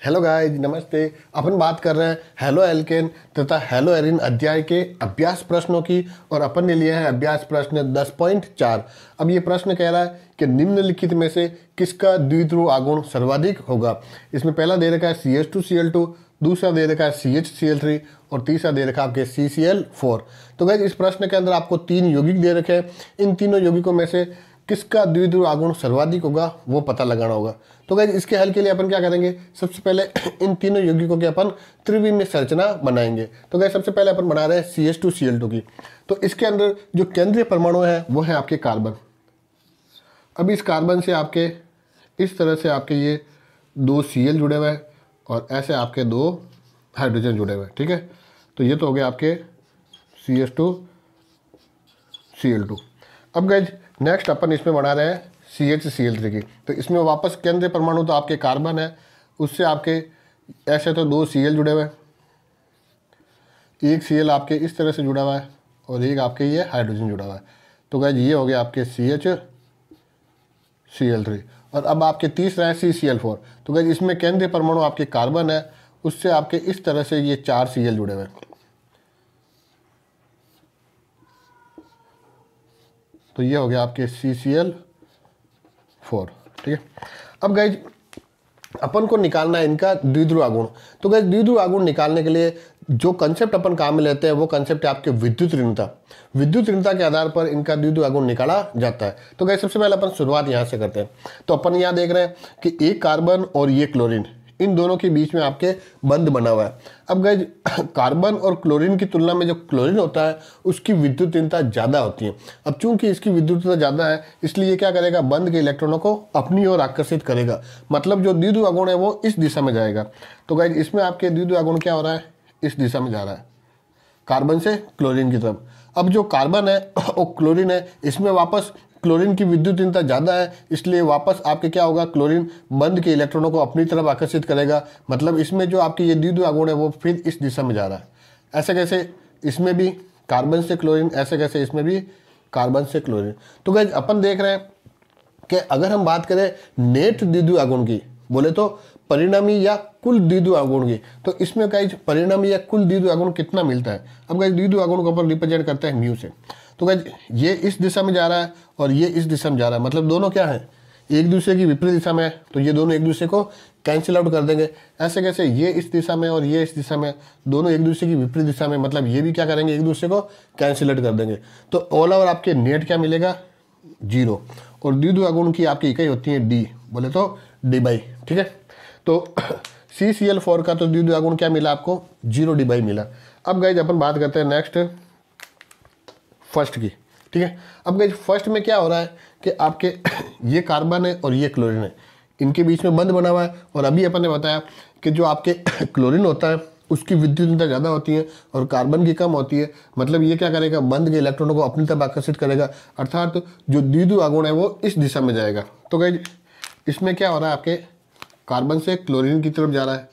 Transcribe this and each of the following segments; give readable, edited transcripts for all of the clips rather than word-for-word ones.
Hello guys, नमस्ते। अपन बात कर रहे हैं हेलो एल्केन तथा हेलो एरिन अध्याय के अभ्यास प्रश्नों की और अपन ने लिया है अभ्यास प्रश्न 10.4। अब ये प्रश्न कह रहा है कि निम्नलिखित में से किसका द्विध्रुव आघूर्ण सर्वाधिक होगा। इसमें पहला दे रखा है CH2Cl2, दूसरा दे रखा है CHCl3 और तीसरा दे रखा है आपके CCl4। तो गाइस इस प्रश्न के अंदर आपको 3 यौगिक दे रखे हैं। इन तीनों यौगिकों में से किसका द्विध्रुव आघूर्ण सर्वाधिक होगा वो पता लगाना होगा। तो गाइस इसके हल के लिए अपन क्या करेंगे, सबसे पहले इन तीनों यौगिकों के अपन त्रिविमीय संरचना बनाएंगे। तो गाइस सबसे पहले अपन बना रहे हैं CH2Cl2 की। तो इसके अंदर जो केंद्रीय परमाणु है वो है आपके कार्बन। अब इस कार्बन से आपके इस तरह से आपके ये 2 Cl जुड़े हुए हैं और ऐसे आपके 2 हाइड्रोजन जुड़े हुए हैं, ठीक है। तो ये तो हो गया आपके CH2Cl2। अब गाइस नेक्स्ट अपन इसमें बना रहे हैं CHCl3 की। तो इसमें वापस केंद्रीय परमाणु तो आपके कार्बन है, उससे आपके ऐसे तो 2 Cl जुड़े हुए हैं, एक Cl आपके इस तरह से जुड़ा हुआ है और एक आपके ये हाइड्रोजन जुड़ा हुआ है। तो गाइस ये हो गया आपके CHCl3 और अब आपके तीसरा है CCl4। तो गाइस इसमें केंद्रीय परमाणु आपके कार्बन है, उससे आपके इस तरह से ये 4 Cl जुड़े हुए हैं। तो ये हो गया आपके CCl4, ठीक है। अब गाइज अपन को निकालना है इनका द्विध्रुव आघूर्ण। तो गाइज द्विध्रुव आघूर्ण निकालने के लिए जो कंसेप्ट अपन काम में लेते हैं वो कंसेप्ट है आपके विद्युत ऋणता। विद्युत ऋणता के आधार पर इनका द्विध्रुव आघूर्ण निकाला जाता है। तो गाइज सबसे पहले अपन शुरुआत यहाँ से करते हैं। तो अपन यहाँ देख रहे हैं कि एक कार्बन और ये क्लोरीन, इन दोनों के बीच में आपके बंध बना हुआ है। अब गाइज कार्बन और क्लोरीन की तुलना में जो क्लोरीन होता है उसकी विद्युत ऋणता ज़्यादा होती है। अब चूंकि इसकी विद्युत ऋणता ज़्यादा है इसलिए क्या करेगा, बंध के इलेक्ट्रॉनों को अपनी ओर आकर्षित करेगा। मतलब जो द्विध्रुव आघूर्ण है वो इस दिशा में जाएगा। तो गाइज इसमें आपके द्विध्रुव आघूर्ण क्या हो रहा है, इस दिशा में जा रहा है, कार्बन से क्लोरीन की तरफ। अब जो कार्बन है और क्लोरीन है इसमें वापस क्लोरीन की विद्युत ऋणता ज़्यादा है, इसलिए वापस आपके क्या होगा, क्लोरीन बंध के इलेक्ट्रॉनों को अपनी तरफ आकर्षित करेगा। मतलब इसमें जो आपकी ये द्विध्रुव आघूर्ण है वो फिर इस दिशा में जा रहा है। ऐसे कैसे, इसमें भी कार्बन से क्लोरीन, ऐसे कैसे इसमें भी कार्बन से क्लोरीन। तो गाइस अपन देख रहे हैं कि अगर हम बात करें नेट द्विध्रुव आघूर्ण की, बोले तो परिणामी या कुल द्विध्रुव आघूर्ण की, तो इसमें गाइस परिणामी या कुल द्विध्रुव आघूर्ण कितना मिलता है। अब गाइस द्विध्रुव आघूर्ण को अपन रिप्रेजेंट करते हैं म्यू से। तो गाइस ये इस दिशा में जा रहा है और ये इस दिशा में जा रहा है, मतलब दोनों क्या है, एक दूसरे की विपरीत दिशा में है। तो ये दोनों एक दूसरे को कैंसिल आउट कर देंगे। ऐसे कैसे, ये इस दिशा में और ये इस दिशा में, दोनों एक दूसरे की विपरीत दिशा में, मतलब ये भी क्या करेंगे, एक दूसरे को कैंसिल आउट कर देंगे। तो ऑल ओवर आपके नेट क्या मिलेगा, 0। और द्विध्रुव आघूर्ण की आपकी इकाई होती है डी, बोले तो डी/, ठीक है। तो CCl4 का तो द्विध्रुव आघूर्ण क्या मिला आपको, 0 डी/, मिला। अब गाइज अपन बात करते हैं नेक्स्ट फर्स्ट की, ठीक है। अब गाइज फर्स्ट में क्या हो रहा है कि आपके ये कार्बन है और ये क्लोरीन है, इनके बीच में बंध बना हुआ है। और अभी अपन ने बताया कि जो आपके क्लोरीन होता है उसकी विद्युत ऋणता ज़्यादा होती है और कार्बन की कम होती है। मतलब ये क्या करेगा, बंध के इलेक्ट्रॉनों को अपनी तरफ आकर्षित करेगा, अर्थात जो द्विध्रुव आघूर्ण है वो इस दिशा में जाएगा। तो गाइज इसमें क्या हो रहा है, आपके कार्बन से क्लोरीन की तरफ जा रहा है।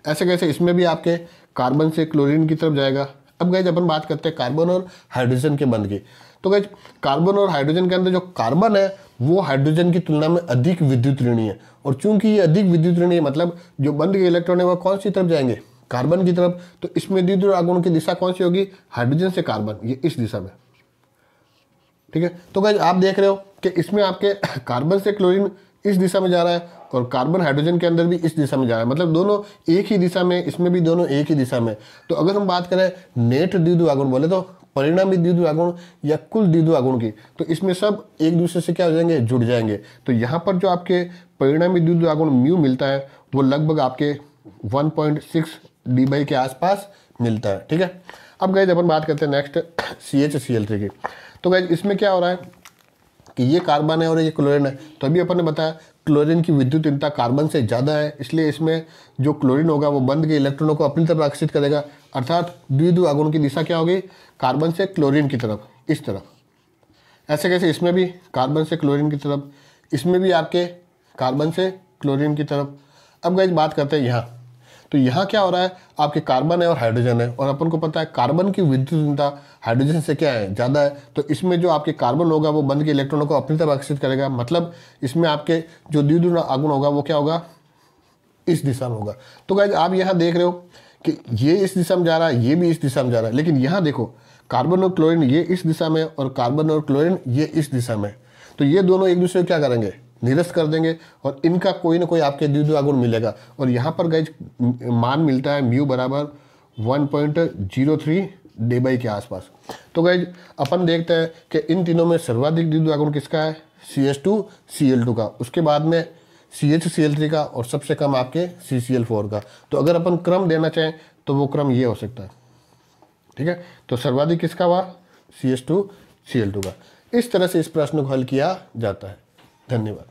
ऐसे कैसे, इसमें भी आपके कार्बन से क्लोरीन की तरफ जाएगा। अब गाइज अपन बात करते हैं कार्बन और हाइड्रोजन के बंध की। तो गाइज कार्बन और हाइड्रोजन के अंदर जो कार्बन है वो हाइड्रोजन की तुलना में अधिक विद्युत ऋणी है। और चूंकि ये अधिक विद्युत ऋणी है, मतलब जो बंध के इलेक्ट्रॉन है वो कौन सी तरफ जाएंगे, कार्बन की तरफ। तो इसमें द्विध्रुव आघूर्ण की दिशा कौन सी होगी, हाइड्रोजन से कार्बन, ये इस दिशा में, ठीक है। तो गाइज आप देख रहे हो कि इसमें आपके कार्बन से क्लोरीन इस दिशा में जा रहा है और कार्बन हाइड्रोजन के अंदर भी इस दिशा में जा रहा है, मतलब दोनों एक ही दिशा में, इसमें भी दोनों एक ही दिशा में। तो अगर हम बात करें नेट द्विध्रुव आघूर्ण, बोले तो परिणामी द्विध्रुव आघूर्ण या कुल द्विध्रुव आघूर्ण की, तो इसमें सब एक दूसरे से क्या हो जाएंगे, जुड़ जाएंगे। तो यहाँ पर जो आपके परिणामी द्विध्रुव आघूर्ण म्यू मिलता है वो लगभग आपके 1.6 डी/, के आसपास मिलता है, ठीक है। अब गाइज अपन बात करते हैं नेक्स्ट CHCl3 की। तो गाइज इसमें क्या हो रहा है कि ये कार्बन है और ये क्लोरीन है। तो अभी अपन ने बताया क्लोरीन की विद्युत ऋणता कार्बन से ज़्यादा है, इसलिए इसमें जो क्लोरीन होगा वो बंध के इलेक्ट्रॉनों को अपनी तरफ आकर्षित करेगा, अर्थात द्विध्रुव आघूर्ण की दिशा क्या होगी, कार्बन से क्लोरीन की तरफ, इस तरफ। ऐसे कैसे, इसमें भी कार्बन से क्लोरीन की तरफ, इसमें भी आपके कार्बन से क्लोरीन की तरफ। अब गाइस बात करते हैं यहाँ। तो यहाँ क्या हो रहा है, आपके कार्बन है और हाइड्रोजन है, और अपन को पता है कार्बन की विद्युत ऋणता हाइड्रोजन से क्या है, ज़्यादा है। तो इसमें जो आपके कार्बन होगा वो बंध के इलेक्ट्रॉनों को अपनी तरफ आकर्षित करेगा, मतलब इसमें आपके जो द्विध्रुव आघूर्ण होगा वो क्या होगा, इस दिशा में होगा। तो गाइज आप यहाँ देख रहे हो कि ये इस दिशा में जा रहा है, ये भी इस दिशा में जा रहा है, लेकिन यहाँ देखो कार्बन और क्लोरीन ये इस दिशा में और कार्बन और क्लोरीन ये इस दिशा में, तो ये दोनों एक दूसरे को क्या करेंगे, निरस्त कर देंगे और इनका कोई ना कोई आपके द्विध्रुव गुण मिलेगा। और यहाँ पर गाइज मान मिलता है म्यू बराबर 1.03 डेबाई के आसपास। तो गाइज अपन देखते हैं कि इन तीनों में सर्वाधिक द्विध्रुव गुण किसका है, CH2Cl2 का, उसके बाद में CHCl3 का और सबसे कम आपके CCl4 का। तो अगर अपन क्रम देना चाहें तो वो क्रम ये हो सकता है, ठीक है। तो सर्वाधिक किसका हुआ, CH2Cl2 का। इस तरह से इस प्रश्न को हल किया जाता है। धन्यवाद।